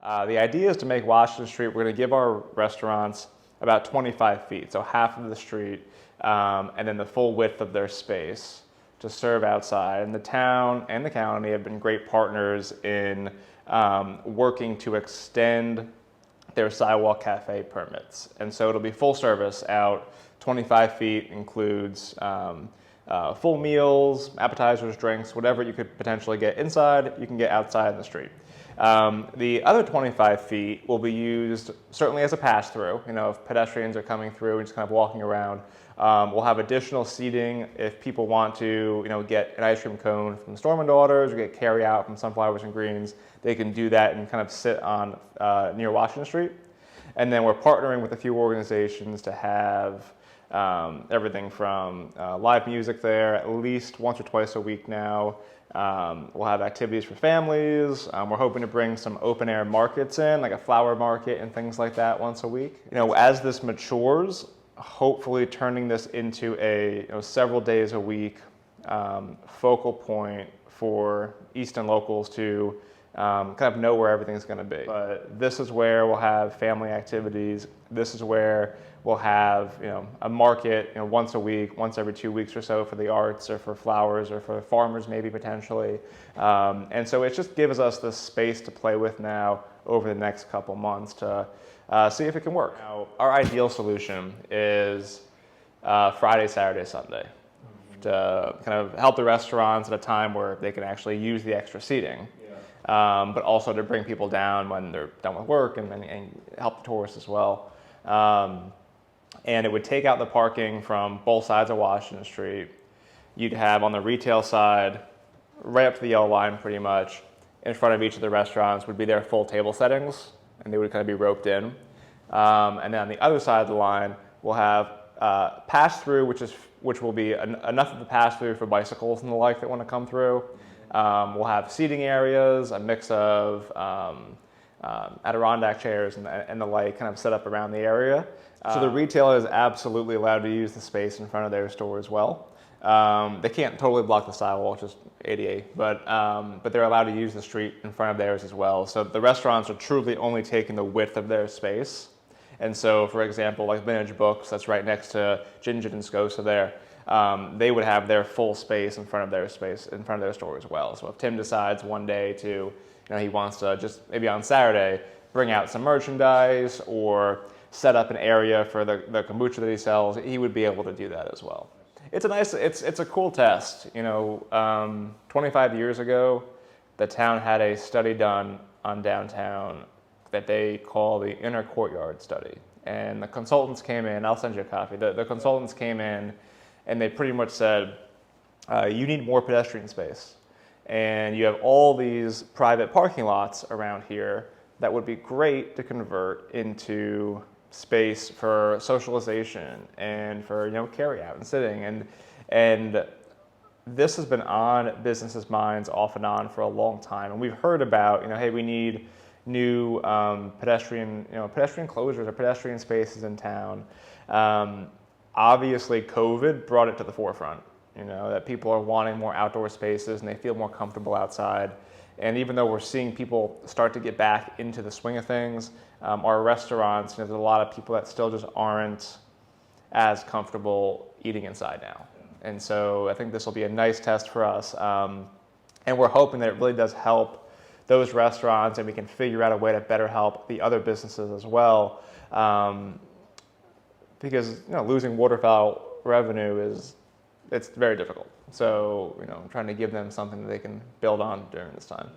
The idea is to make Washington Street, we're going to give our restaurants about 25 feet, so half of the street, and then the full width of their space to serve outside. And the town and the county have been great partners in working to extend their sidewalk cafe permits. And so it'll be full service out. 25 feet includes full meals, appetizers, drinks, whatever you could potentially get inside, you can get outside in the street. The other 25 feet will be used certainly as a pass-through. You know, if pedestrians are coming through and just kind of walking around, we'll have additional seating if people want to, you know, get an ice cream cone from Storm & Daughters or get carry-out from Sunflowers and Greens. They can do that and kind of sit on near Washington Street. And then we're partnering with a few organizations to have everything from live music there at least once or twice a week now. We'll have activities for families. We're hoping to bring some open air markets in, like a flower market and things like that once a week. You know, as this matures, hopefully turning this into a several days a week focal point for Easton locals to kind of know where everything's going to be. But this is where we'll have family activities. This is where we'll have a market once a week, once every 2 weeks or so for the arts or for flowers or for farmers maybe potentially. And so it just gives us the space to play with now over the next couple months to see if it can work. Now, our ideal solution is Friday, Saturday, Sunday to kind of help the restaurants at a time where they can actually use the extra seating. But also to bring people down when they're done with work and help the tourists as well. And it would take out the parking from both sides of Washington Street. You'd have on the retail side, right up to the yellow line pretty much, in front of each of the restaurants would be their full table settings, and they would kind of be roped in. And then on the other side of the line, we'll have pass-through, which will be enough of a pass-through for bicycles and the like that want to come through. We'll have seating areas, a mix of Adirondack chairs and the like kind of set up around the area. So the retailer is absolutely allowed to use the space in front of their store as well. They can't totally block the sidewalk, just ADA, but they're allowed to use the street in front of theirs as well. So the restaurants are truly only taking the width of their space. And so, for example, like Vintage Books, that's right next to Gingin and Scosa there, they would have their full space in front of their store as well. So if Tim decides one day to, he wants to just maybe on Saturday bring out some merchandise or set up an area for the kombucha that he sells, he would be able to do that as well. It's a cool test. 25 years ago, the town had a study done on downtown that they call the Inner Courtyard Study. And the consultants came in, I'll send you a copy, the consultants came in and they pretty much said, you need more pedestrian space. And you have all these private parking lots around here that would be great to convert into space for socialization and for carry out and sitting. And this has been on businesses' minds off and on for a long time. And we've heard about, hey, we need new pedestrian closures or pedestrian spaces in town. Obviously, COVID brought it to the forefront, that people are wanting more outdoor spaces and they feel more comfortable outside. And even though we're seeing people start to get back into the swing of things, our restaurants, there's a lot of people that still just aren't as comfortable eating inside now. And so I think this will be a nice test for us. And we're hoping that it really does help those restaurants and we can figure out a way to better help the other businesses as well. Because losing waterfowl revenue it's very difficult. So I'm trying to give them something that they can build on during this time.